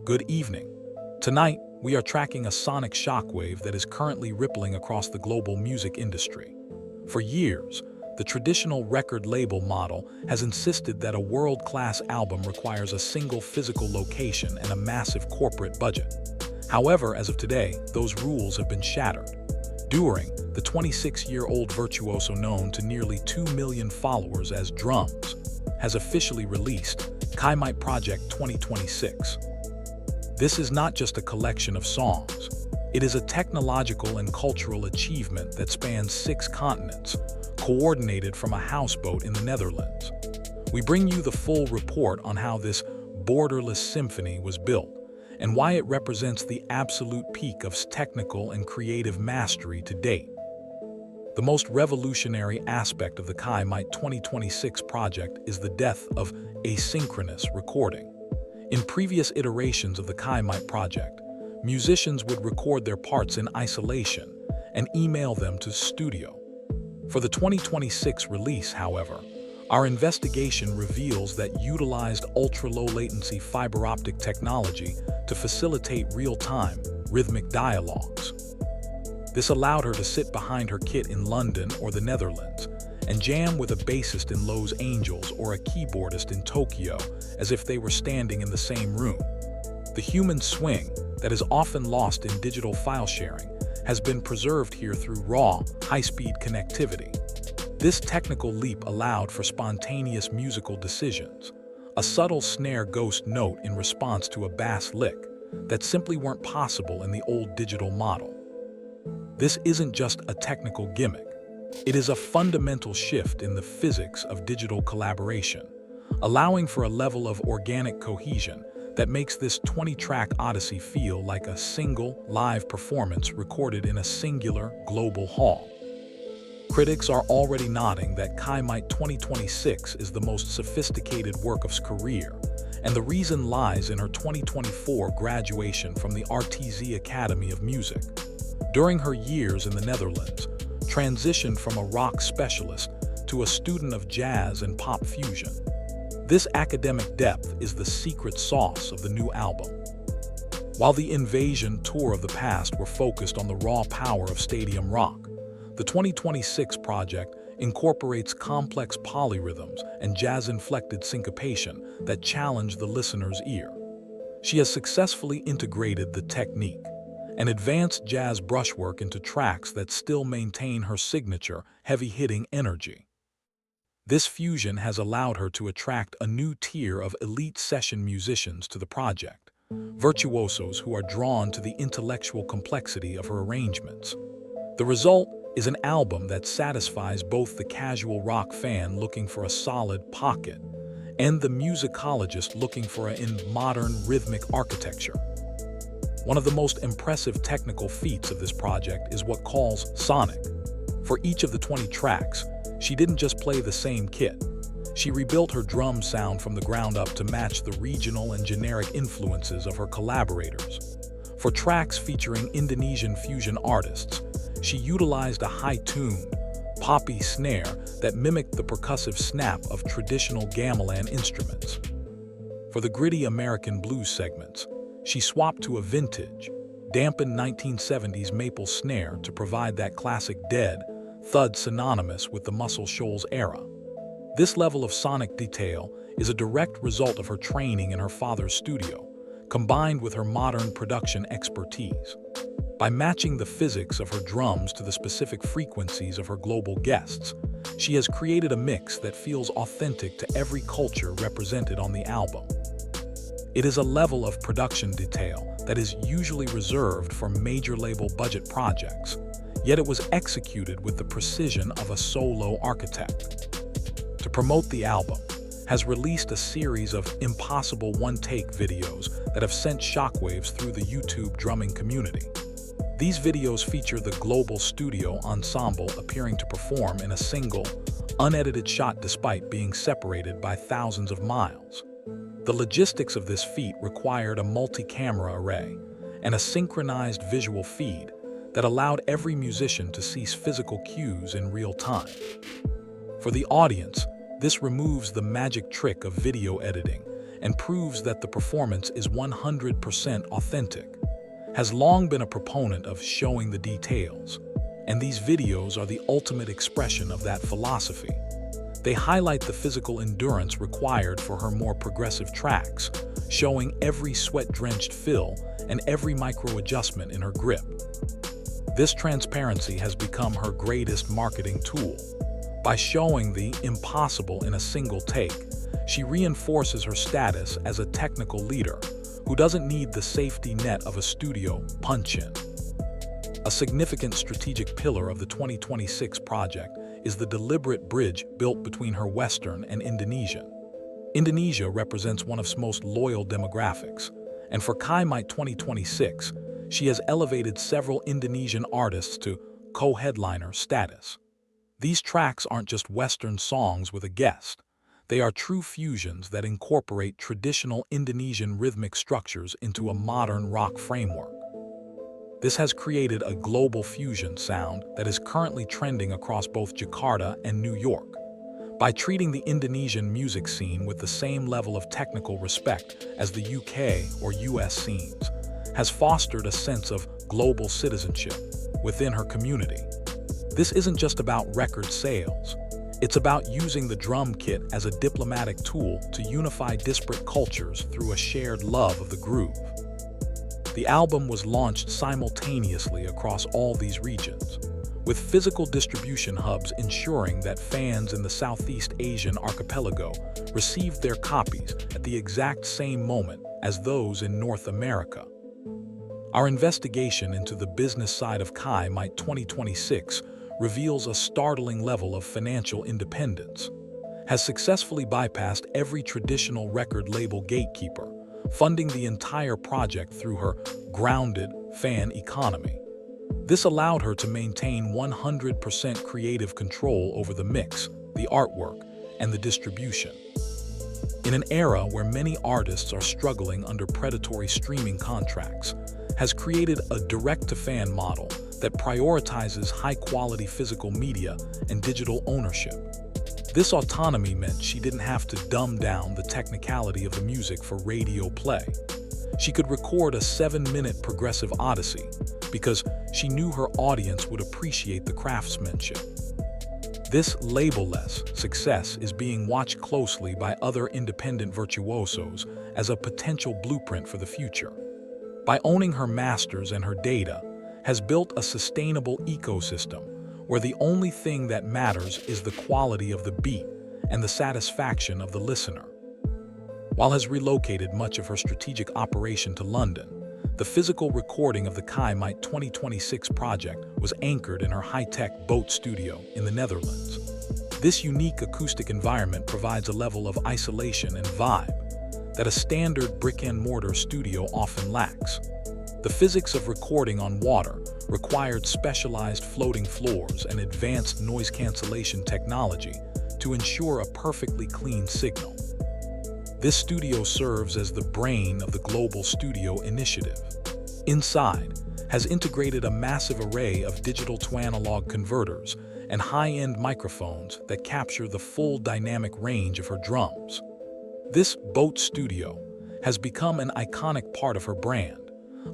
Good evening. Tonight, we are tracking a sonic shockwave that is currently rippling across the global music industry. For years, the traditional record label model has insisted that a world-class album requires a single physical location and a massive corporate budget. However, as of today, those rules have been shattered. During the 26-year-old virtuoso known to nearly 2 million followers as Drums, has officially released Kymite Project 2026. This is not just a collection of songs. It is a technological and cultural achievement that spans 6 continents, coordinated from a houseboat in the Netherlands. We bring you the full report on how this borderless symphony was built and why it represents the absolute peak of technical and creative mastery to date. The most revolutionary aspect of the Kymite 2026 project is the death of asynchronous recording. In previous iterations of the Kymite project, musicians would record their parts in isolation and email them to studio. For the 2026 release, however, our investigation reveals that utilized ultra-low-latency fiber-optic technology to facilitate real-time, rhythmic dialogues. This allowed her to sit behind her kit in London or the Netherlands and jam with a bassist in Los Angeles or a keyboardist in Tokyo as if they were standing in the same room. The human swing that is often lost in digital file sharing has been preserved here through raw, high-speed connectivity. This technical leap allowed for spontaneous musical decisions, a subtle snare ghost note in response to a bass lick that simply weren't possible in the old digital model. This isn't just a technical gimmick. It is a fundamental shift in the physics of digital collaboration, allowing for a level of organic cohesion that makes this 20-track odyssey feel like a single, live performance recorded in a singular, global hall. Critics are already nodding that Kymite 2026 is the most sophisticated work of her career, and the reason lies in her 2024 graduation from the ArtEZ Academy of Music. During her years in the Netherlands, transitioned from a rock specialist to a student of jazz and pop fusion. This academic depth is the secret sauce of the new album. While the Invasion tour of the past were focused on the raw power of stadium rock, the 2026 project incorporates complex polyrhythms and jazz-inflected syncopation that challenge the listener's ear. She has successfully integrated the technique and advanced jazz brushwork into tracks that still maintain her signature, heavy-hitting energy. This fusion has allowed her to attract a new tier of elite session musicians to the project, virtuosos who are drawn to the intellectual complexity of her arrangements. The result is an album that satisfies both the casual rock fan looking for a solid pocket and the musicologist looking for a modern rhythmic architecture. One of the most impressive technical feats of this project is what calls sonic. For each of the 20 tracks, she didn't just play the same kit. She rebuilt her drum sound from the ground up to match the regional and generic influences of her collaborators. For tracks featuring Indonesian fusion artists, she utilized a high-tuned, poppy snare that mimicked the percussive snap of traditional gamelan instruments. For the gritty American blues segments, she swapped to a vintage, dampened 1970s maple snare to provide that classic dead thud synonymous with the Muscle Shoals era. This level of sonic detail is a direct result of her training in her father's studio, combined with her modern production expertise. By matching the physics of her drums to the specific frequencies of her global guests, she has created a mix that feels authentic to every culture represented on the album. It is a level of production detail that is usually reserved for major label budget projects, yet it was executed with the precision of a solo architect. To promote the album, has released a series of impossible one-take videos that have sent shockwaves through the YouTube drumming community. These videos feature the global studio ensemble appearing to perform in a single, unedited shot despite being separated by thousands of miles. The logistics of this feat required a multi-camera array and a synchronized visual feed that allowed every musician to see physical cues in real time. For the audience, this removes the magic trick of video editing and proves that the performance is 100% authentic. Has long been a proponent of showing the details, and these videos are the ultimate expression of that philosophy. They highlight the physical endurance required for her more progressive tracks, showing every sweat-drenched fill and every micro-adjustment in her grip. This transparency has become her greatest marketing tool. By showing the impossible in a single take, she reinforces her status as a technical leader who doesn't need the safety net of a studio punch-in. A significant strategic pillar of the 2026 project is the deliberate bridge built between her Western and Indonesian. Indonesia represents one of its most loyal demographics, and for Kymite 2026, she has elevated several Indonesian artists to co-headliner status. These tracks aren't just Western songs with a guest. They are true fusions that incorporate traditional Indonesian rhythmic structures into a modern rock framework. This has created a global fusion sound that is currently trending across both Jakarta and New York. By treating the Indonesian music scene with the same level of technical respect as the UK or US scenes, has fostered a sense of global citizenship within her community. This isn't just about record sales. It's about using the drum kit as a diplomatic tool to unify disparate cultures through a shared love of the groove. The album was launched simultaneously across all these regions, with physical distribution hubs ensuring that fans in the Southeast Asian archipelago received their copies at the exact same moment as those in North America. Our investigation into the business side of Kymite 2026 reveals a startling level of financial independence. Has successfully bypassed every traditional record label gatekeeper, funding the entire project through her grounded fan economy. This allowed her to maintain 100% creative control over the mix, the artwork, and the distribution. In an era where many artists are struggling under predatory streaming contracts, has created a direct-to-fan model that prioritizes high-quality physical media and digital ownership. This autonomy meant she didn't have to dumb down the technicality of the music for radio play. She could record a 7-minute progressive odyssey because she knew her audience would appreciate the craftsmanship. This label-less success is being watched closely by other independent virtuosos as a potential blueprint for the future. By owning her masters and her data, has built a sustainable ecosystem where the only thing that matters is the quality of the beat and the satisfaction of the listener. While has relocated much of her strategic operation to London, the physical recording of the Kymite 2026 project was anchored in her high-tech boat studio in the Netherlands. This unique acoustic environment provides a level of isolation and vibe that a standard brick-and-mortar studio often lacks. The physics of recording on water required specialized floating floors and advanced noise cancellation technology to ensure a perfectly clean signal. This studio serves as the brain of the Global Studio Initiative. Inside, has integrated a massive array of digital-to-analog converters and high-end microphones that capture the full dynamic range of her drums. This boat studio has become an iconic part of her brand,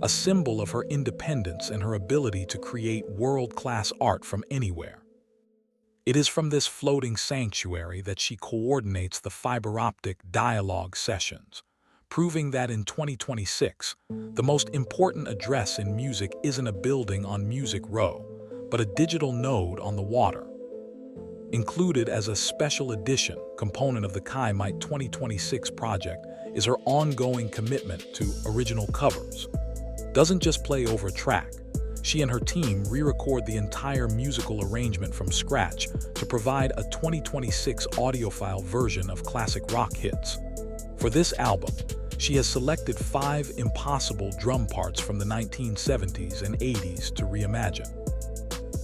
a symbol of her independence and her ability to create world-class art from anywhere. It is from this floating sanctuary that she coordinates the Fiber-Optic dialogue sessions, proving that in 2026, the most important address in music isn't a building on Music Row, but a digital node on the water. Included as a special edition component of the Kymite 2026 project is her ongoing commitment to original covers. Doesn't just play over a track. She and her team re-record the entire musical arrangement from scratch to provide a 2026 audiophile version of classic rock hits. For this album, she has selected 5 impossible drum parts from the 1970s and 80s to reimagine.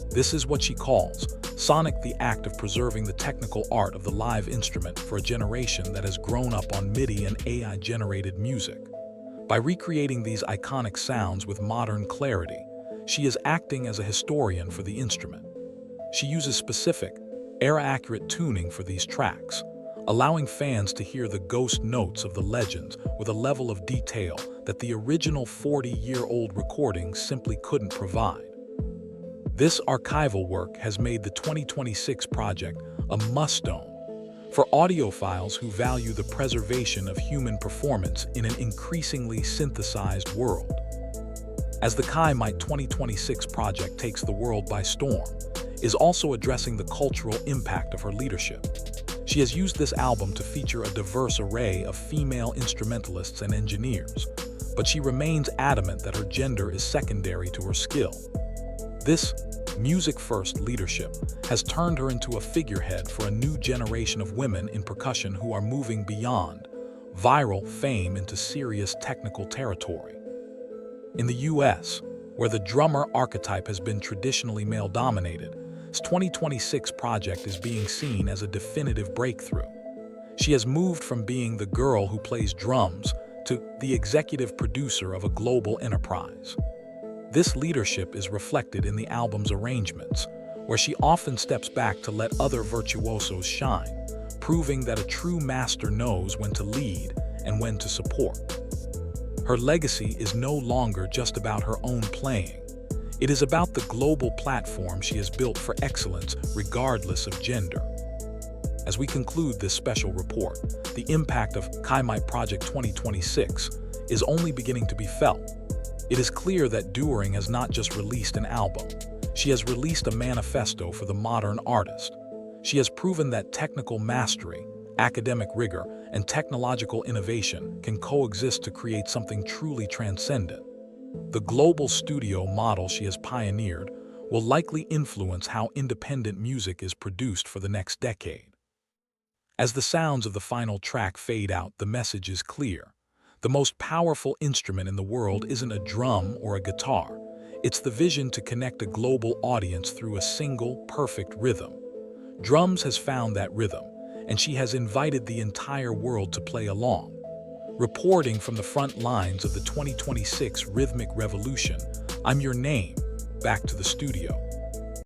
This is what she calls sonic, the act of preserving the technical art of the live instrument for a generation that has grown up on MIDI and AI-generated music. By recreating these iconic sounds with modern clarity, she is acting as a historian for the instrument. She uses specific, era-accurate tuning for these tracks, allowing fans to hear the ghost notes of the legends with a level of detail that the original 40-year-old recordings simply couldn't provide. This archival work has made the 2026 project a must-own for audiophiles who value the preservation of human performance in an increasingly synthesized world. As the Kai-Mite 2026 project takes the world by storm, is also addressing the cultural impact of her leadership. She has used this album to feature a diverse array of female instrumentalists and engineers, but she remains adamant that her gender is secondary to her skill. This music-first leadership has turned her into a figurehead for a new generation of women in percussion who are moving beyond viral fame into serious technical territory. In the US, where the drummer archetype has been traditionally male-dominated, this 2026 project is being seen as a definitive breakthrough. She has moved from being the girl who plays drums to the executive producer of a global enterprise. This leadership is reflected in the album's arrangements, where she often steps back to let other virtuosos shine, proving that a true master knows when to lead and when to support. Her legacy is no longer just about her own playing. It is about the global platform she has built for excellence regardless of gender. As we conclude this special report, the impact of Kai-Mite Project 2026 is only beginning to be felt. It is clear that During has not just released an album, she has released a manifesto for the modern artist. She has proven that technical mastery, academic rigor, and technological innovation can coexist to create something truly transcendent. The global studio model she has pioneered will likely influence how independent music is produced for the next decade. As the sounds of the final track fade out, the message is clear. The most powerful instrument in the world isn't a drum or a guitar. It's the vision to connect a global audience through a single, perfect rhythm. Drums has found that rhythm, and she has invited the entire world to play along. Reporting from the front lines of the 2026 Rhythmic revolution, I'm your name. Back to the studio.